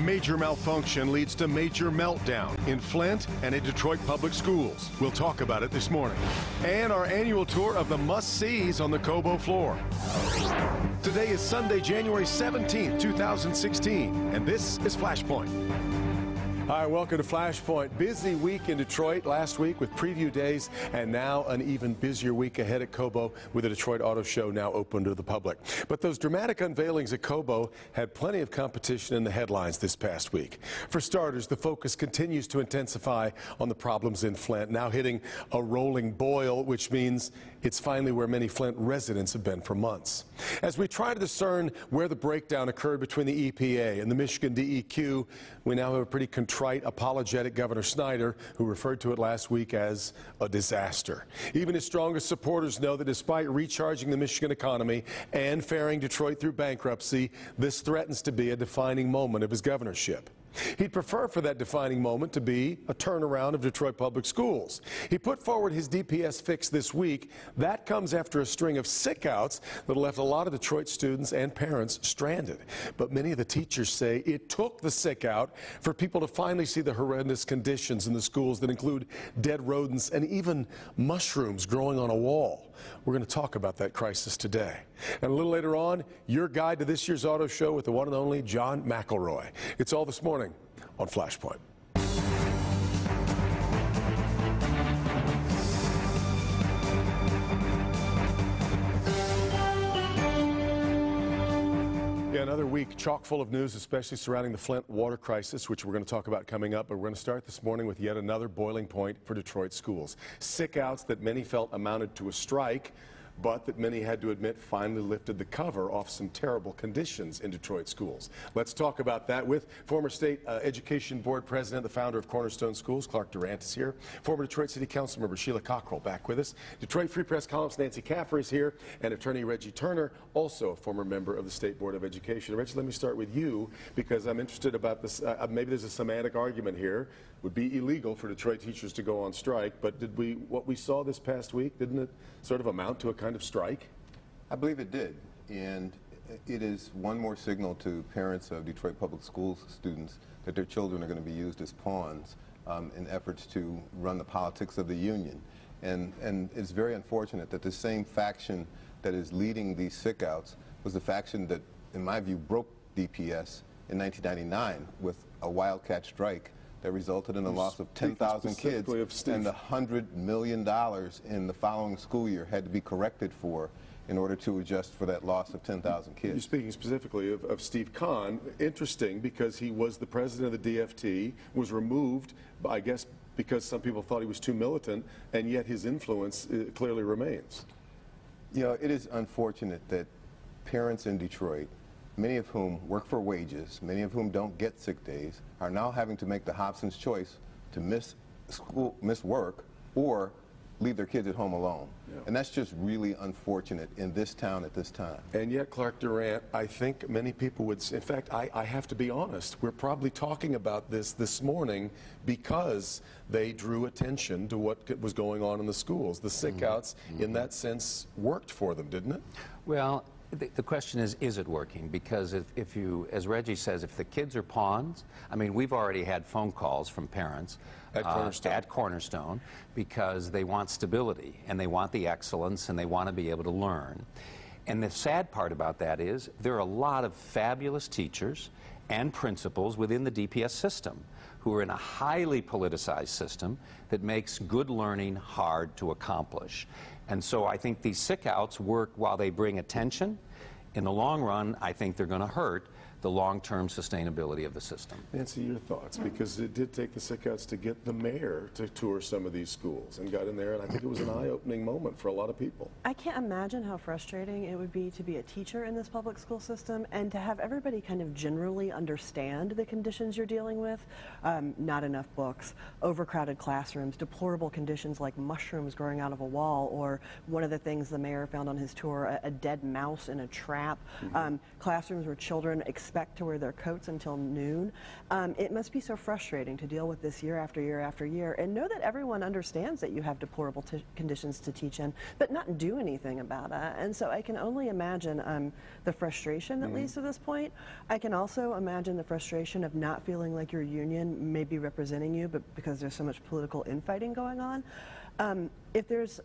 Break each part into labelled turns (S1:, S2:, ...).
S1: Major malfunction leads to major meltdown in Flint and in Detroit public schools. We'll talk about it this morning. And our annual tour of the must-sees on the Cobo floor. Today is Sunday, January 17th, 2016, and this is Flashpoint. Hi, welcome to Flashpoint. Busy week in Detroit last week with preview days, and now an even busier week ahead at Cobo with the Detroit Auto Show now open to the public. But those dramatic unveilings at Cobo had plenty of competition in the headlines this past week. For starters, the focus continues to intensify on the problems in Flint, now hitting a rolling boil, which means it's finally where many Flint residents have been for months. As we try to discern where the breakdown occurred between the EPA and the Michigan DEQ, we now have a pretty contrite, apologetic Governor Snyder, who referred to it last week as a disaster. Even his strongest supporters know that despite recharging the Michigan economy and ferrying Detroit through bankruptcy, this threatens to be a defining moment of his governorship. He'd prefer for that defining moment to be a turnaround of Detroit public schools. He put forward his DPS fix this week. That comes after a string of sick-outs that left a lot of Detroit students and parents stranded. But many of the teachers say it took the sick-out for people to finally see the horrendous conditions in the schools that include dead rodents and even mushrooms growing on a wall. We're going to talk about that crisis today. And a little later on, your guide to this year's auto show with the one and only John McElroy. It's all this morning on Flashpoint. Yeah, another week chock full of news, especially surrounding the Flint water crisis, which we're going to talk about coming up. But we're going to start this morning with yet another boiling point for Detroit schools. Sick-outs that many felt amounted to a strike, but that many had to admit finally lifted the cover off some terrible conditions in Detroit schools. Let's talk about that with former State Education Board President, the founder of Cornerstone Schools, Clark Durant is here. Former Detroit City Council member Sheila Cockrel back with us. Detroit Free Press columnist Nancy Kaffer is here, and attorney Reggie Turner, also a former member of the State Board of Education. Reggie, let me start with you because I'm interested about this. Maybe there's a semantic argument here. It would be illegal for Detroit teachers to go on strike, but what we saw this past week, didn't it sort of amount to a kind of strike?
S2: I believe it did, and it is one more signal to parents of Detroit Public Schools students that their children are going to be used as pawns in efforts to run the politics of the union. And it's very unfortunate that the same faction that is leading these sick-outs was the faction that, in my view, broke DPS in 1999 with a wildcat strike that resulted in the loss of 10,000 kids, and the $100 million in the following school year had to be corrected for in order to adjust for that loss of 10,000 kids.
S1: You're speaking specifically of Steve Kahn. Interesting, because he was the president of the DFT, was removed, I guess, because some people thought he was too militant, and yet his influence clearly remains.
S2: You know, it is unfortunate that parents in Detroit, many of whom work for wages, many of whom don't get sick days, are now having to make the Hobson's choice to miss school, miss work, or leave their kids at home alone. Yeah. And that's just really unfortunate in this town at this time.
S1: And yet, Clark Durant, I think many people would, in fact, I have to be honest, we're probably talking about this morning because they drew attention to what was going on in the schools. The sick-outs, in that sense, worked for them, didn't it?
S3: Well, the question is it working? Because if you, as Reggie says, if the kids are pawns, I mean, we've already had phone calls from parents at Cornerstone because they want stability and they want the excellence and they want to be able to learn. And the sad part about that is there are a lot of fabulous teachers and principals within the DPS system who are in a highly politicized system that makes good learning hard to accomplish. And so I think these sick-outs work while they bring attention. In the long run, I think they're going to hurt the long-term sustainability of the system.
S1: Nancy, your thoughts? Because it did take the sick-outs to get the mayor to tour some of these schools and got in there, and I think it was an eye-opening moment for a lot of people.
S4: I can't imagine how frustrating it would be to be a teacher in this public school system and to have everybody kind of generally understand the conditions you're dealing with. Not enough books, overcrowded classrooms, deplorable conditions like mushrooms growing out of a wall, or one of the things the mayor found on his tour, a dead mouse in a trap. Classrooms where children expect to wear their coats until noon. It must be so frustrating to deal with this year after year after year, and know that everyone understands that you have deplorable conditions to teach in, but not do anything about it. And so I can only imagine the frustration that leads to this point. I can also imagine the frustration of not feeling like your union may be representing you, but because there's so much political infighting going on. If there's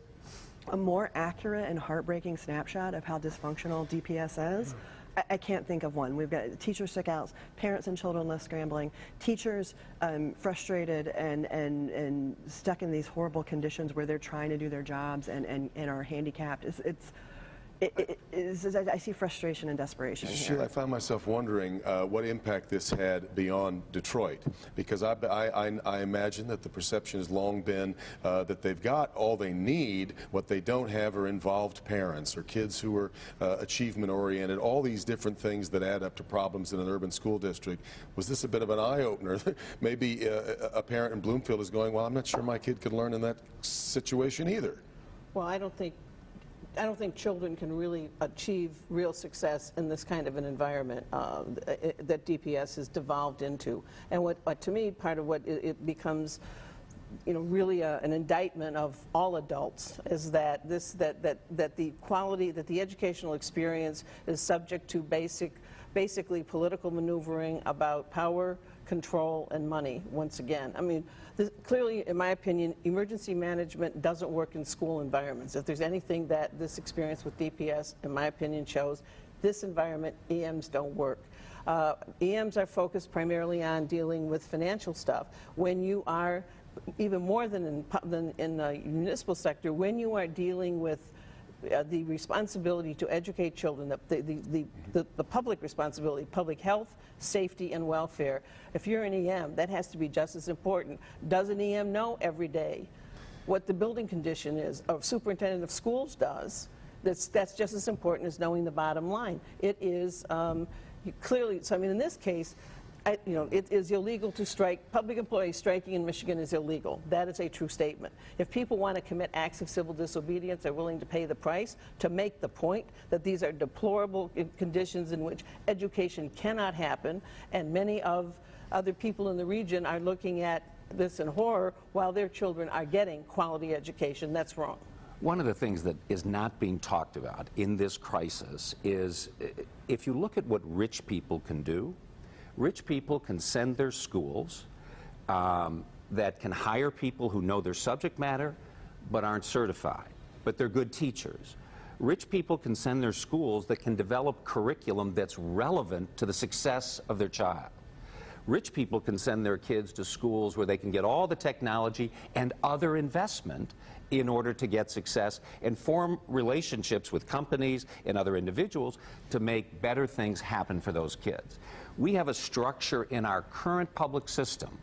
S4: a more accurate and heartbreaking snapshot of how dysfunctional DPS is, I can't think of one. We've got teacher sick-outs, parents and children left scrambling, teachers frustrated and stuck in these horrible conditions where they're trying to do their jobs and are handicapped. I see frustration and desperation here.
S5: Sheila, I found myself wondering what impact this had beyond Detroit, because I imagine that the perception has long been that they've got all they need. What they don't have are involved parents or kids who are achievement-oriented, all these different things that add up to problems in an urban school district. Was this a bit of an eye-opener? Maybe a parent in Bloomfield is going, well, I'm not sure my kid could learn in that situation either.
S6: Well, I don't think children can really achieve real success in this kind of an environment that DPS has devolved into. And what to me, part of what it becomes, really an indictment of all adults is that the quality, that the educational experience is subject to basically political maneuvering about power, control, and money, once again. I mean, clearly, in my opinion, emergency management doesn't work in school environments. If there's anything that this experience with DPS, in my opinion, shows, this environment, EMs don't work. EMs are focused primarily on dealing with financial stuff. When you are, even more than in the municipal sector, when you are dealing with the responsibility to educate children, the public responsibility, public health, safety, and welfare. If you're an EM, that has to be just as important. Does an EM know every day what the building condition is? A superintendent of schools does. That's just as important as knowing the bottom line. It is clearly, so I mean, in this case, it is illegal to strike. Public employees striking in Michigan is illegal. That is a true statement. If people want to commit acts of civil disobedience, they're willing to pay the price to make the point that these are deplorable conditions in which education cannot happen, and many of other people in the region are looking at this in horror while their children are getting quality education. That's wrong.
S3: One of the things that is not being talked about in this crisis is, if you look at what rich people can do, rich people can send their schools that can hire people who know their subject matter but aren't certified, but they're good teachers. Rich people can send their schools that can develop curriculum that's relevant to the success of their child. Rich people can send their kids to schools where they can get all the technology and other investment in order to get success and form relationships with companies and other individuals to make better things happen for those kids. We have a structure in our current public system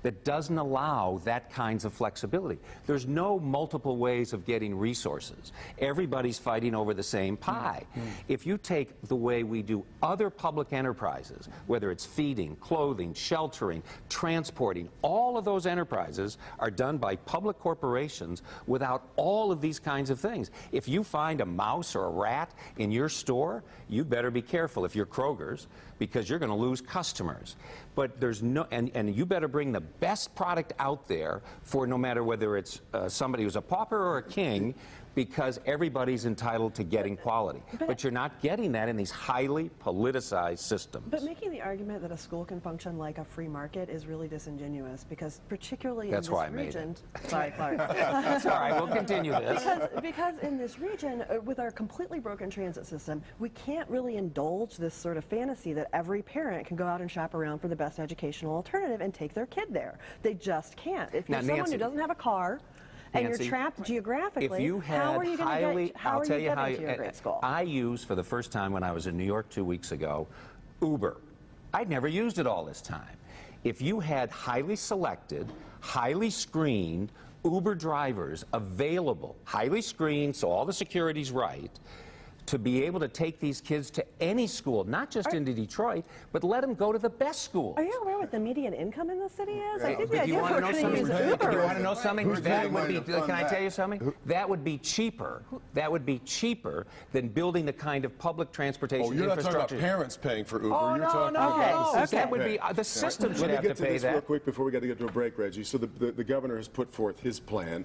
S3: that doesn't allow that kinds of flexibility. There's no multiple ways of getting resources. Everybody's fighting over the same pie. If you take the way we do other public enterprises, whether it's feeding, clothing, sheltering, transporting, all of those enterprises are done by public corporations without all of these kinds of things. If you find a mouse or a rat in your store, you better be careful if you're Kroger's, because you're going to lose customers. But there's no, and you better bring the best product out there for no matter whether it's somebody who's a pauper or a king, because everybody's entitled to getting quality. But you're not getting that in these highly politicized systems.
S4: But making the argument that a school can function like a free market is really disingenuous, because particularly
S3: That's
S4: in this
S3: why I made
S4: region...
S3: it.
S4: Sorry, Clark.
S3: That's all right, we'll continue this.
S4: Because in this region, with our completely broken transit system, we can't really indulge this sort of fantasy that every parent can go out and shop around for the best educational alternative and take their kid there. They just can't. If you're someone who doesn't have a car, and
S3: Nancy,
S4: you're trapped geographically,
S3: if you had
S4: how are you going to get
S3: I'll tell you how
S4: to your grade school?
S3: I used, for the first time when I was in New York 2 weeks ago, Uber. I'd never used it all this time. If you had highly selected, highly screened Uber drivers available, highly screened, so all the security's right, to be able to take these kids to any school, not just into Detroit, but let them go to the best school.
S4: Are you aware what the median income in the city is? I think the
S3: Do
S4: idea
S3: you want to
S4: we're
S3: know
S4: going to
S3: something?
S4: use Uber.
S3: Do you want to know something? That would be.
S2: Can
S3: I tell you something? That would be cheaper. That would be cheaper than building the kind of public transportation
S5: You're not
S3: infrastructure.
S5: talking about parents paying for Uber.
S3: Oh,
S5: you're
S3: no,
S5: talking
S3: no,
S5: about
S3: no.
S4: Okay.
S3: That would be the system should have to
S5: Let me
S3: pay
S5: get to this real
S3: that.
S5: quick before we got to get to a break, Reggie. So the governor has put forth his plan.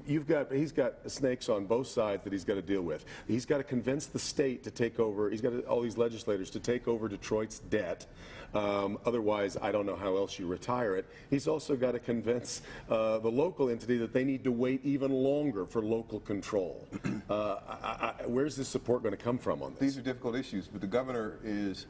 S5: He's got snakes on both sides that he's got to deal with. He's got to convince the state to take over. He's got all these legislators to take over Detroit's debt. Otherwise, I don't know how else you retire it. He's also got to convince the local entity that they need to wait even longer for local control. Where's this support going to come from on this?
S2: These are difficult issues, but the governor is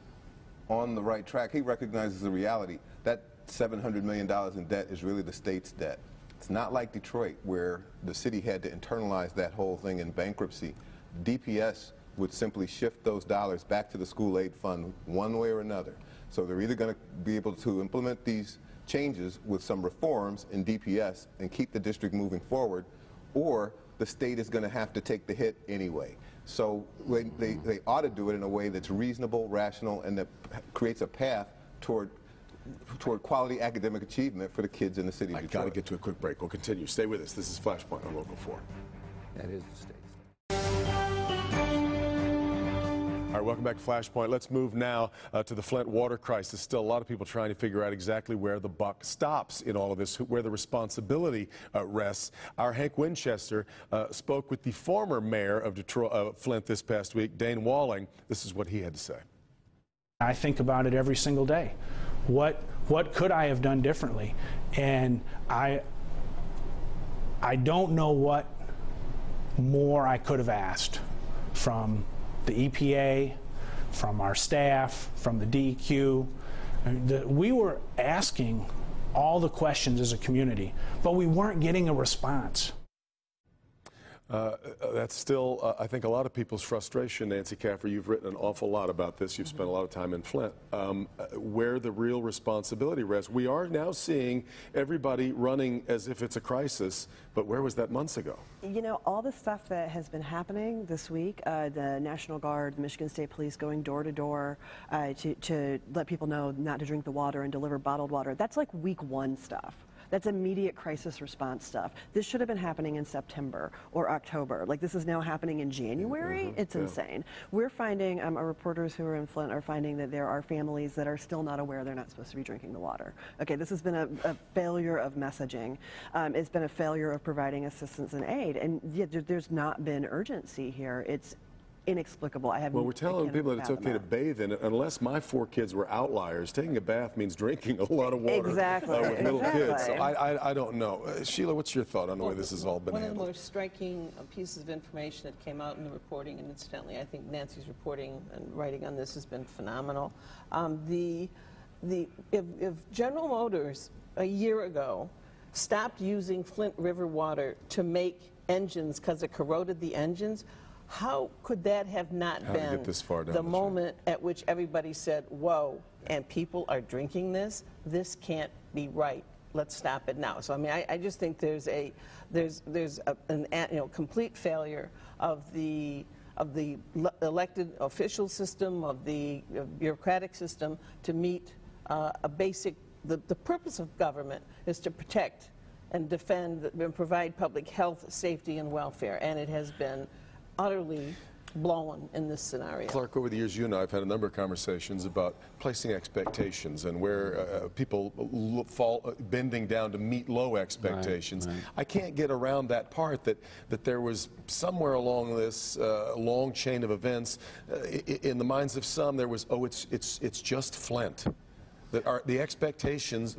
S2: on the right track. He recognizes the reality. That $700 million in debt is really the state's debt. It's not like Detroit, where the city had to internalize that whole thing in bankruptcy. DPS would simply shift those dollars back to the school aid fund one way or another. So they're either going to be able to implement these changes with some reforms in DPS and keep the district moving forward, or the state is going to have to take the hit anyway. So they ought to do it in a way that's reasonable, rational, and that creates a path toward quality academic achievement for the kids in the city of Detroit.
S5: Got to get to a quick break. We'll continue. Stay with us. This is Flashpoint on Local 4.
S3: That is the state.
S5: All right, welcome back to Flashpoint. Let's move now to the Flint water crisis. Still a lot of people trying to figure out exactly where the buck stops in all of this, where the responsibility rests. Our Hank Winchester spoke with the former mayor of Flint this past week, Dane Walling. This is what he had to say.
S7: I think about it every single day. What could I have done differently? And I don't know what more I could have asked from the EPA, from our staff, from the DEQ. We were asking all the questions as a community, but we weren't getting a response.
S5: That's still, I think, a lot of people's frustration, Nancy Kaffer. You've written an awful lot about this. You've spent a lot of time in Flint. Where the real responsibility rests. We are now seeing everybody running as if it's a crisis, but where was that months ago?
S4: You know, all the stuff that has been happening this week, the National Guard, the Michigan State Police going door to door to let people know not to drink the water and deliver bottled water, that's like week one stuff. That's immediate crisis response stuff. This should have been happening in September or October. Like, this is now happening in January. It's insane. We're finding, our reporters who are in Flint are finding that there are families that are still not aware they're not supposed to be drinking the water. Okay, this has been a failure of messaging. It's been a failure of providing assistance and aid. And yet there's not been urgency here. It's inexplicable.
S5: Well, we're telling people that it's okay to bathe in it. Unless my 4 kids were outliers, taking a bath means drinking a lot of water with little kids. So I don't know. Sheila, what's your thought on the way this has all been handled?
S6: One of the more striking pieces of information that came out in the reporting, and incidentally, I think Nancy's reporting and writing on this has been phenomenal. If General Motors a year ago stopped using Flint River water to make engines because it corroded the engines, how could that have not been the moment at which everybody said, whoa, and people are drinking this? This can't be right. Let's stop it now. So, I mean, I just think there's a complete failure of the elected official system, of the bureaucratic system to meet a basic, the purpose of government is to protect and defend and provide public health, safety, and welfare, and it has been utterly blown in this scenario.
S5: Clark, over the years, you and I have had a number of conversations about placing expectations and where people bending down to meet low expectations. Right. I can't get around that part that there was somewhere along this long chain of events, in the minds of some, there was, oh, it's just Flint. That the expectations,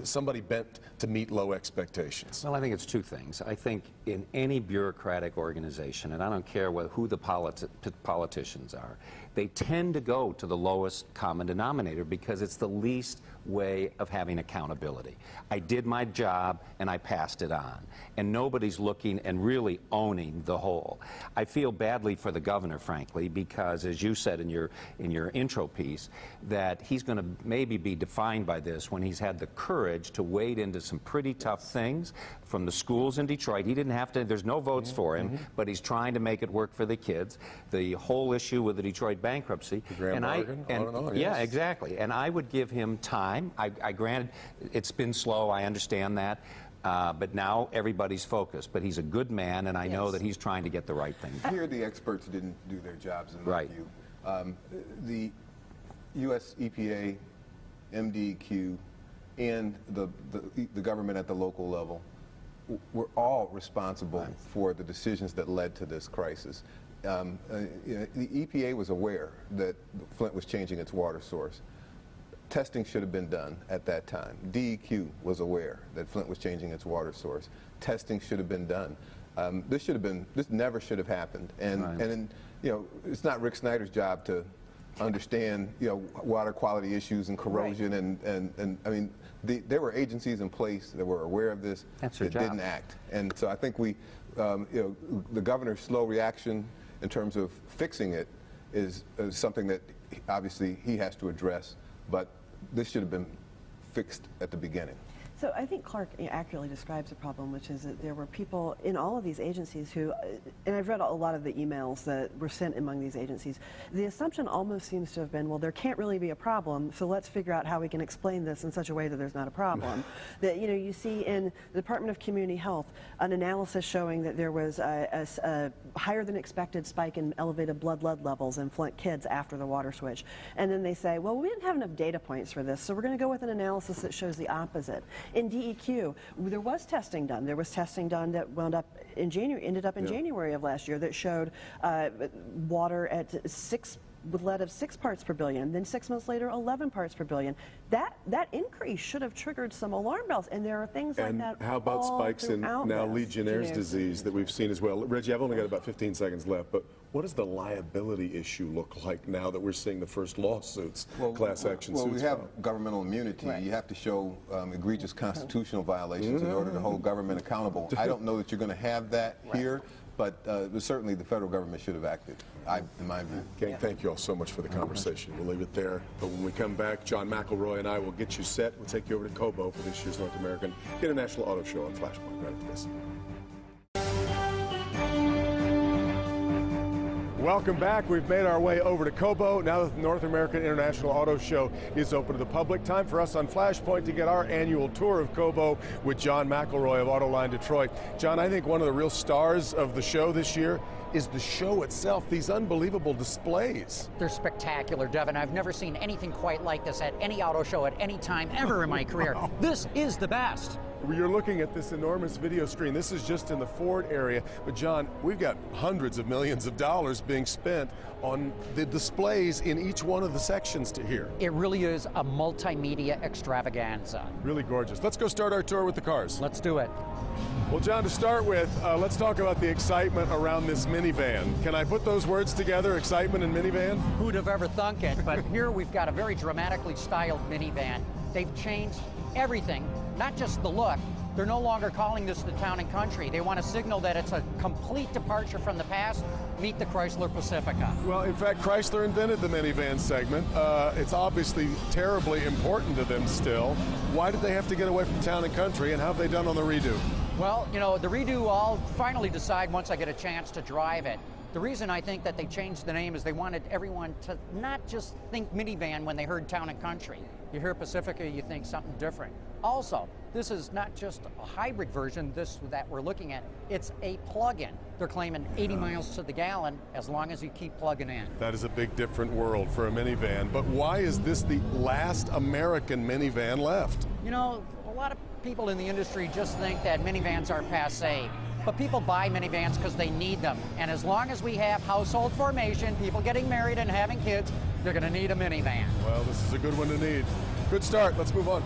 S5: somebody bent to meet low expectations.
S3: Well, I think it's two things. I think in any bureaucratic organization, and I don't care who the politicians are, they tend to go to the lowest common denominator because it's the least way of having accountability. I did my job and I passed it on, and nobody's looking and really owning the whole. I feel badly for the governor, frankly, because as you said in your intro piece, that he's going to maybe maybe be defined by this when he's had the courage to wade into some pretty tough things from the schools in Detroit. He didn't have to, there's no votes for him, but he's trying to make it work for the kids. The whole issue with the Detroit bankruptcy.
S5: The grand bargain, on and on,
S3: yeah,
S5: yes.
S3: exactly. And I would give him time. I granted, it's been slow, I understand that. But now everybody's focused. But he's a good man, and I know that he's trying to get the right thing.
S2: Here the experts didn't do their jobs, in my view. The U.S. EPA, MDEQ, and the government at the local level were all responsible for the decisions that led to this crisis. The EPA was aware that Flint was changing its water source. Testing should have been done at that time. DEQ was aware that Flint was changing its water source. Testing should have been done. This never should have happened. And you know, it's not Rick Snyder's job to understand, you know, water quality issues and corrosion and I mean, there were agencies in place that were aware of this that didn't act. And so I think we, you know, the governor's slow reaction in terms of fixing it is something that obviously he has to address. But this should have been fixed at the beginning.
S4: So I think Clark accurately describes the problem, which is that there were people in all of these agencies who, and I've read a lot of the emails that were sent among these agencies, the assumption almost seems to have been, well, there can't really be a problem, so let's figure out how we can explain this in such a way that there's not a problem. That, you know, you see in the Department of Community Health an analysis showing that there was a higher than expected spike in elevated blood lead levels in Flint kids after the water switch. And then they say, well, we didn't have enough data points for this, so we're going to go with an analysis that shows the opposite. In DEQ, there was testing done. There was testing done that ended up in January of last year that showed water at with lead of 6 parts per billion. Then 6 months later, 11 parts per billion. That increase should have triggered some alarm bells. And there are things like that.
S5: And how about spikes in now Legionnaire's disease that we've seen as well? Reggie, I've only got about 15 seconds left, but what does the liability issue look like now that we're seeing the first lawsuits, class action suits?
S2: Well, we have governmental immunity. You have to show egregious constitutional vielations in order to hold government accountable. I don't know that you're going to have that here. But certainly the federal government should have acted, in my view.
S5: Gang, thank you all so much for the conversation. We'll leave it there. But when we come back, John McElroy and I will get you set. We'll take you over to Cobo for this year's North American International Auto Show on Flashpoint right after this.
S1: Welcome back. We've made our way over to Cobo. Now that the North American International Auto Show is open to the public, time for us on Flashpoint to get our annual tour of Cobo with John McElroy of Autoline Detroit. John, I think one of the real stars of the show this year is the show itself, these unbelievable displays.
S8: They're spectacular, Devin. I've never seen anything quite like this at any auto show at any time ever in my career.
S1: Wow.
S8: This is the best.
S1: You're looking at this enormous video screen. This is just in the Ford area. But John, we've got hundreds of millions of dollars being spent on the displays in each one of the sections to here.
S8: It really is a multimedia extravaganza.
S1: Really gorgeous. Let's go start our tour with the cars.
S8: Let's do it.
S1: Well, John, to start with, let's talk about the excitement around this minivan. Can I put those words together, excitement and minivan?
S8: Who'd have ever thunk it? But here we've got a very dramatically styled minivan. They've changed everything, not just the look. They're no longer calling this the Town and Country. They want to signal that it's a complete departure from the past. Meet the Chrysler Pacifica.
S1: Well, in fact, Chrysler invented the minivan segment. It's obviously terribly important to them still. Why did they have to get away from Town and Country, and how have they done on the redo?
S8: Well, you know, the redo I'll finally decide once I get a chance to drive it. The reason I think that they changed the name is they wanted everyone to not just think minivan when they heard Town and Country. You hear Pacifica, you think something different. Also, this is not just a hybrid version, that we're looking at, it's a plug-in. They're claiming 80 miles to the gallon as long as you keep plugging in.
S1: That is a big different world for a minivan. But why is this the last American minivan left?
S8: You know, a lot of people in the industry just think that minivans are passé. But people buy minivans because they need them. And as long as we have household formation, people getting married and having kids, they're going to need a minivan.
S1: Well, this is a good one to need. Good start. Let's move on.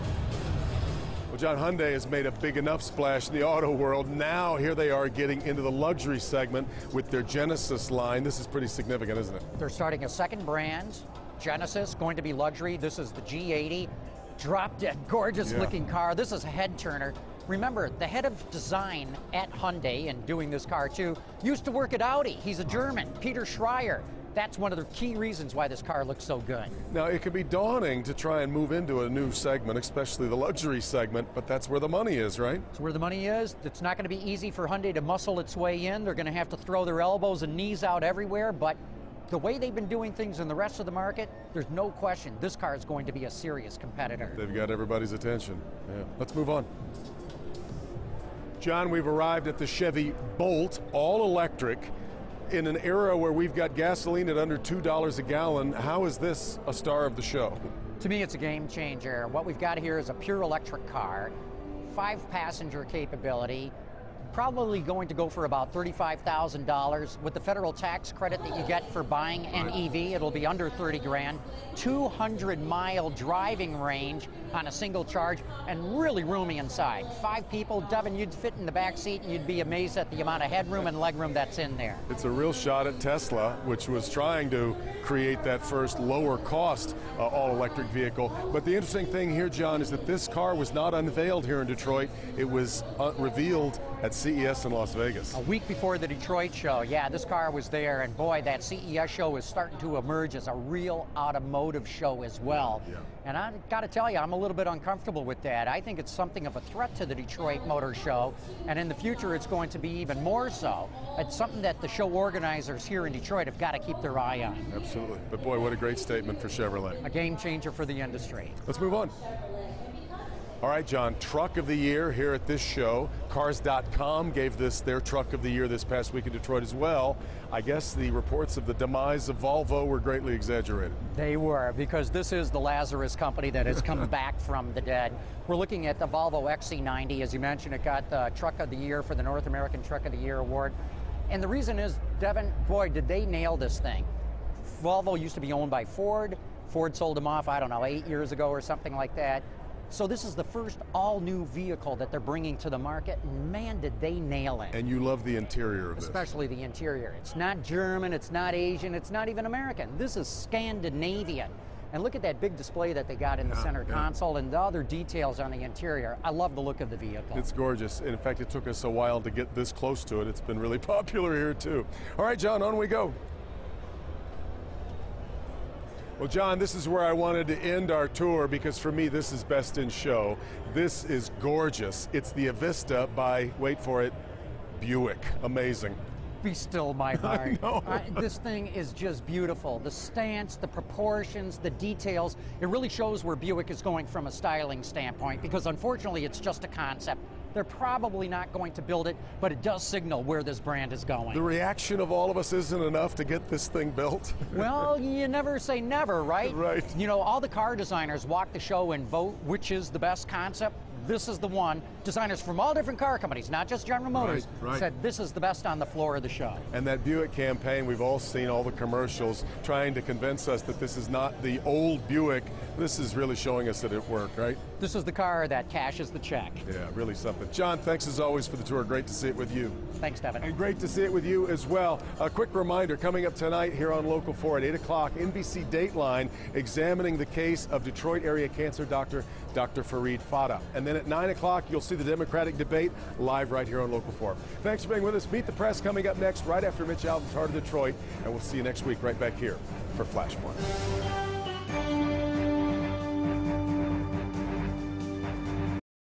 S1: Well, John, Hyundai has made a big enough splash in the auto world. Now here they are getting into the luxury segment with their Genesis line. This is pretty significant, isn't it?
S8: They're starting a second brand, Genesis, going to be luxury. This is the G80. Drop-dead gorgeous looking car. This is a head turner. Remember, the head of design at Hyundai, and doing this car too, used to work at Audi. He's a German, Peter Schreier. That's one of the key reasons why this car looks so good.
S5: Now, it can be daunting to try and move into a new segment, especially the luxury segment, but that's where the money is, right?
S8: That's where the money is. It's not going to be easy for Hyundai to muscle its way in. They're going to have to throw their elbows and knees out everywhere, but the way they've been doing things in the rest of the market, there's no question this car is going to be a serious competitor.
S5: They've got everybody's attention. Yeah. Let's move on. John, we've arrived at the Chevy Bolt, all electric, in an era where we've got gasoline at under $2 a gallon. How is this a star of the show?
S8: To me, it's a game changer. What we've got here is a pure electric car, 5-passenger capability, probably going to go for about $35,000. With the federal tax credit that you get for buying an EV, it'll be under 30 grand. 200-mile driving range on a single charge, and really roomy inside. 5 people, Devin, you'd fit in the back seat, and you'd be amazed at the amount of headroom and legroom that's in there.
S5: It's a real shot at Tesla, which was trying to create that first lower-cost all-electric vehicle. But the interesting thing here, John, is that this car was not unveiled here in Detroit. It was revealed at CES in Las Vegas.
S8: A week before the Detroit show, yeah, this car was there, and boy, that CES show is starting to emerge as a real automotive show as well. Yeah. And I got to tell you, I'm a little bit uncomfortable with that. I think it's something of a threat to the Detroit Motor Show, and in the future it's going to be even more so. It's something that the show organizers here in Detroit have got to keep their eye on.
S5: Absolutely. But boy, what a great statement for Chevrolet.
S8: A game changer for the industry.
S5: Let's move on. All right, John, Truck of the Year here at this show. Cars.com gave this their Truck of the Year this past week in Detroit as well. I guess the reports of the demise of Volvo were greatly exaggerated.
S8: They were, because this is the Lazarus company that has come back from the dead. We're looking at the Volvo XC90. As you mentioned, it got the Truck of the Year for the North American Truck of the Year award. And the reason is, Devin, boy, did they nail this thing. Volvo used to be owned by Ford. Ford sold them off, I don't know, 8 years ago or something like that. So this is the first all-new vehicle that they're bringing to the market, and man, did they nail it.
S5: And you love the interior of this.
S8: Especially the interior. It's not German, it's not Asian, it's not even American. This is Scandinavian. And look at that big display that they got in the center console and the other details on the interior. I love the look of the vehicle.
S5: It's gorgeous. In fact, it took us a while to get this close to it. It's been really popular here, too. All right, John, on we go. Well, John, this is where I wanted to end our tour, because for me, this is best in show. This is gorgeous. It's the Avista by, wait for it, Buick. Amazing.
S8: Be still, my heart.
S5: I know.
S8: This thing is just beautiful. The stance, the proportions, the details. It really shows where Buick is going from a styling standpoint, because unfortunately, it's just a concept. They're probably not going to build it, but it does signal where this brand is going.
S5: The reaction of all of us isn't enough to get this thing built.
S8: Well, you never say never, right?
S5: Right.
S8: You know, all the car designers walk the show and vote which is the best concept. This is the one. Designers from all different car companies, not just General Motors, said this is the best on the floor of the show.
S5: And that Buick campaign, we've all seen all the commercials trying to convince us that this is not the old Buick. This is really showing us that it worked, right?
S8: This is the car that cashes the check.
S5: Yeah, really something. John, thanks as always for the tour. Great to see it with you.
S8: Thanks, Devin.
S5: And great to see it with you as well. A quick reminder, coming up tonight here on Local 4 at 8 o'clock, NBC Dateline, examining the case of Detroit area cancer doctor, Dr. Fareed Fada. And then at 9 o'clock, you'll see the Democratic debate live right here on Local 4. Thanks for being with us. Meet the Press coming up next, right after Mitch Alvin's Heart of Detroit. And we'll see you next week right back here for Flashpoint.